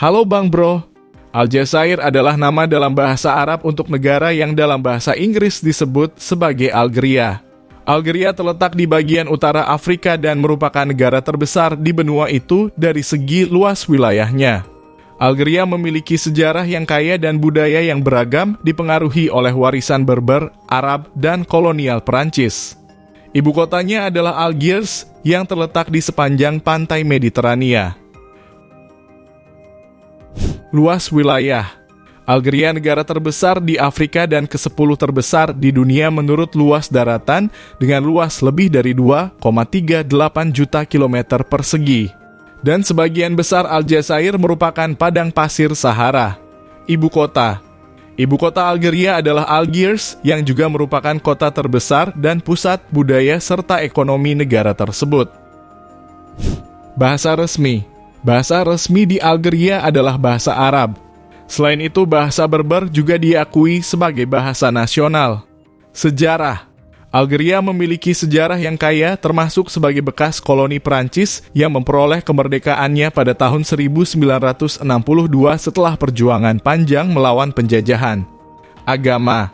Halo Bang Bro, Aljazair adalah nama dalam bahasa Arab untuk negara yang dalam bahasa Inggris disebut sebagai Algeria. Algeria terletak di bagian utara Afrika dan merupakan negara terbesar di benua itu dari segi luas wilayahnya. Algeria memiliki sejarah yang kaya dan budaya yang beragam dipengaruhi oleh warisan Berber, Arab, dan kolonial Perancis. Ibu kotanya adalah Algiers yang terletak di sepanjang pantai Mediterania. Luas wilayah. Algeria negara terbesar di Afrika dan ke-10 terbesar di dunia menurut luas daratan dengan luas lebih dari 2,38 juta kilometer persegi. Dan sebagian besar Aljazair merupakan padang pasir Sahara. Ibu kota. Ibu kota Algeria adalah Algiers yang juga merupakan kota terbesar dan pusat budaya serta ekonomi negara tersebut. Bahasa resmi. Bahasa resmi di Algeria adalah bahasa Arab. Selain itu, bahasa Berber juga diakui sebagai bahasa nasional. Sejarah. Algeria memiliki sejarah yang kaya termasuk sebagai bekas koloni Perancis yang memperoleh kemerdekaannya pada tahun 1962 setelah perjuangan panjang melawan penjajahan. Agama.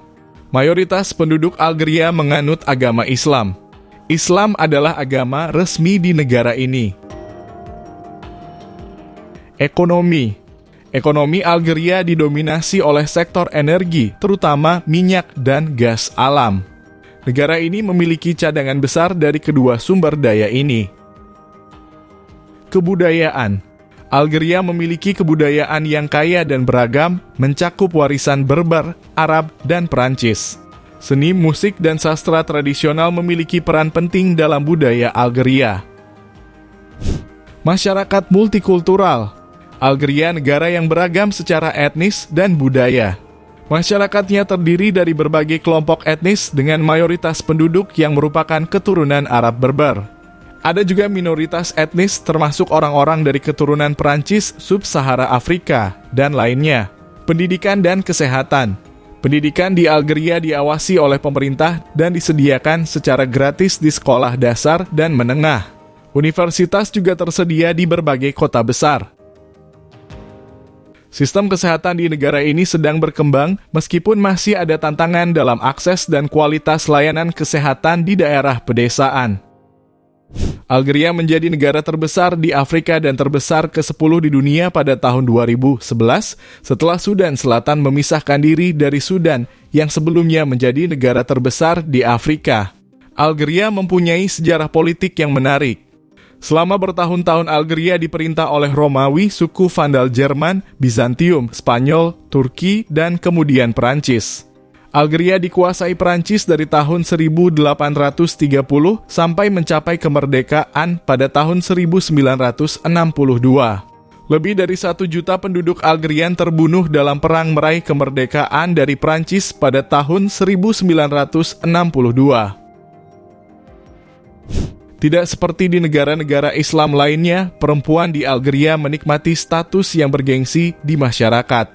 Mayoritas penduduk Algeria menganut agama Islam. Islam adalah agama resmi di negara ini. Ekonomi. Ekonomi Algeria didominasi oleh sektor energi, terutama minyak dan gas alam. Negara ini memiliki cadangan besar dari kedua sumber daya ini. Kebudayaan. Algeria memiliki kebudayaan yang kaya dan beragam, mencakup warisan Berber, Arab, dan Perancis. Seni, musik, dan sastra tradisional memiliki peran penting dalam budaya Algeria. Masyarakat multikultural. Algeria negara yang beragam secara etnis dan budaya. Masyarakatnya terdiri dari berbagai kelompok etnis dengan mayoritas penduduk yang merupakan keturunan Arab Berber. Ada juga minoritas etnis termasuk orang-orang dari keturunan Perancis, Sub-Sahara Afrika, dan lainnya. Pendidikan dan kesehatan. Pendidikan di Algeria diawasi oleh pemerintah dan disediakan secara gratis di sekolah dasar dan menengah. Universitas juga tersedia di berbagai kota besar. Sistem kesehatan di negara ini sedang berkembang meskipun masih ada tantangan dalam akses dan kualitas layanan kesehatan di daerah pedesaan. Algeria menjadi negara terbesar di Afrika dan terbesar ke-10 di dunia pada tahun 2011 setelah Sudan Selatan memisahkan diri dari Sudan yang sebelumnya menjadi negara terbesar di Afrika. Algeria mempunyai sejarah politik yang menarik. Selama bertahun-tahun Algeria diperintah oleh Romawi, suku Vandal Jerman, Bizantium, Spanyol, Turki, dan kemudian Perancis. Algeria dikuasai Perancis dari tahun 1830 sampai mencapai kemerdekaan pada tahun 1962. Lebih dari 1 juta penduduk Algerian terbunuh dalam perang meraih kemerdekaan dari Perancis pada tahun 1962. Tidak seperti di negara-negara Islam lainnya, perempuan di Algeria menikmati status yang bergengsi di masyarakat.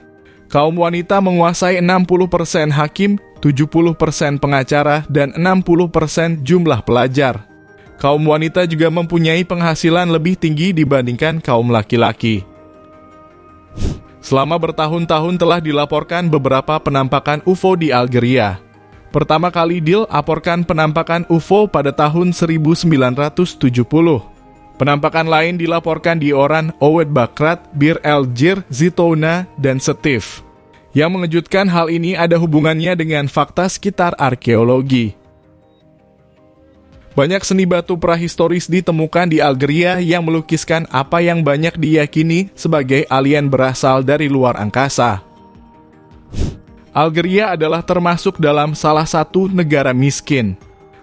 Kaum wanita menguasai 60% hakim, 70% pengacara, dan 60% jumlah pelajar. Kaum wanita juga mempunyai penghasilan lebih tinggi dibandingkan kaum laki-laki. Selama bertahun-tahun telah dilaporkan beberapa penampakan UFO di Algeria. Pertama kali dilaporkan penampakan UFO pada tahun 1970. Penampakan lain dilaporkan di Oran, Oued Bakrat, Bir El Jir, Zitouna, dan Setif. Yang mengejutkan hal ini ada hubungannya dengan fakta sekitar arkeologi. Banyak seni batu prahistoris ditemukan di Algeria yang melukiskan apa yang banyak diyakini sebagai alien berasal dari luar angkasa. Algeria adalah termasuk dalam salah satu negara miskin.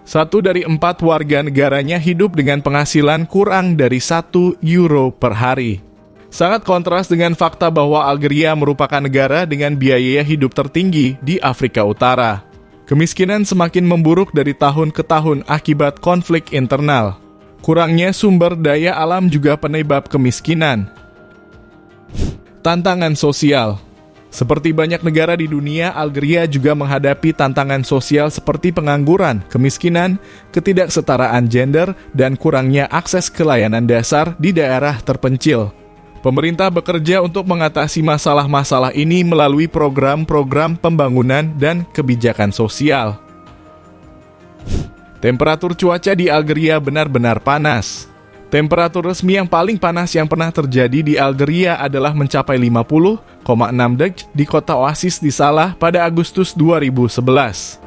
1 dari 4 warga negaranya hidup dengan penghasilan kurang dari 1 euro per hari. Sangat kontras dengan fakta bahwa Algeria merupakan negara dengan biaya hidup tertinggi di Afrika Utara. Kemiskinan semakin memburuk dari tahun ke tahun akibat konflik internal. Kurangnya sumber daya alam juga penyebab kemiskinan. Tantangan sosial. Seperti banyak negara di dunia, Algeria juga menghadapi tantangan sosial seperti pengangguran, kemiskinan, ketidaksetaraan gender, dan kurangnya akses ke layanan dasar di daerah terpencil. Pemerintah bekerja untuk mengatasi masalah-masalah ini melalui program-program pembangunan dan kebijakan sosial. Temperatur cuaca di Algeria benar-benar panas. Temperatur resmi yang paling panas yang pernah terjadi di Algeria adalah mencapai 50,6 derajat di kota Oasis di Salah pada Agustus 2011.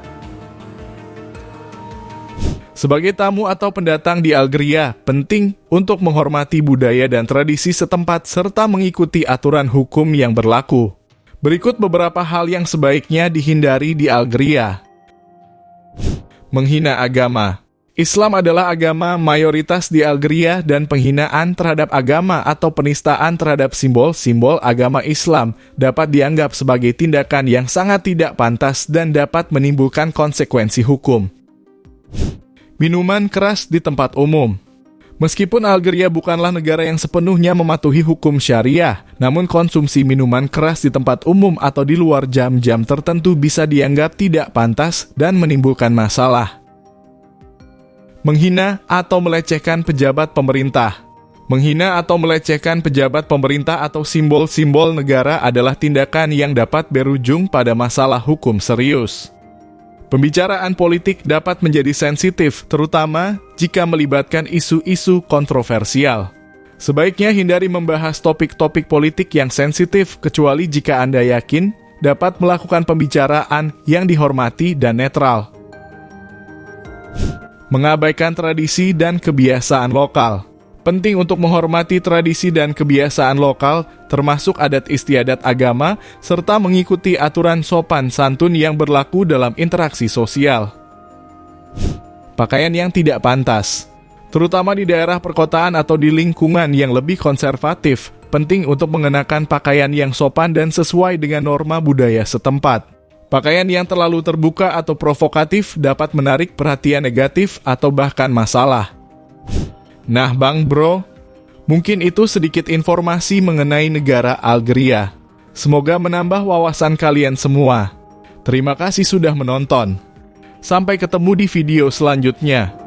Sebagai tamu atau pendatang di Algeria, penting untuk menghormati budaya dan tradisi setempat serta mengikuti aturan hukum yang berlaku. Berikut beberapa hal yang sebaiknya dihindari di Algeria. Menghina agama. Islam adalah agama mayoritas di Algeria dan penghinaan terhadap agama atau penistaan terhadap simbol-simbol agama Islam dapat dianggap sebagai tindakan yang sangat tidak pantas dan dapat menimbulkan konsekuensi hukum. Minuman keras di tempat umum. Meskipun Algeria bukanlah negara yang sepenuhnya mematuhi hukum syariah, namun konsumsi minuman keras di tempat umum atau di luar jam-jam tertentu bisa dianggap tidak pantas dan menimbulkan masalah. Menghina atau melecehkan pejabat pemerintah. Menghina atau melecehkan pejabat pemerintah atau simbol-simbol negara adalah tindakan yang dapat berujung pada masalah hukum serius. Pembicaraan politik dapat menjadi sensitif, terutama jika melibatkan isu-isu kontroversial. Sebaiknya hindari membahas topik-topik politik yang sensitif, kecuali jika Anda yakin dapat melakukan pembicaraan yang dihormati dan netral. Mengabaikan tradisi dan kebiasaan lokal. Penting untuk menghormati tradisi dan kebiasaan lokal, termasuk adat istiadat agama, serta mengikuti aturan sopan santun yang berlaku dalam interaksi sosial. Pakaian yang tidak pantas. Terutama di daerah perkotaan atau di lingkungan yang lebih konservatif, penting untuk mengenakan pakaian yang sopan dan sesuai dengan norma budaya setempat. Pakaian yang terlalu terbuka atau provokatif dapat menarik perhatian negatif atau bahkan masalah. Nah Bang Bro, mungkin itu sedikit informasi mengenai negara Algeria. Semoga menambah wawasan kalian semua. Terima kasih sudah menonton. Sampai ketemu di video selanjutnya.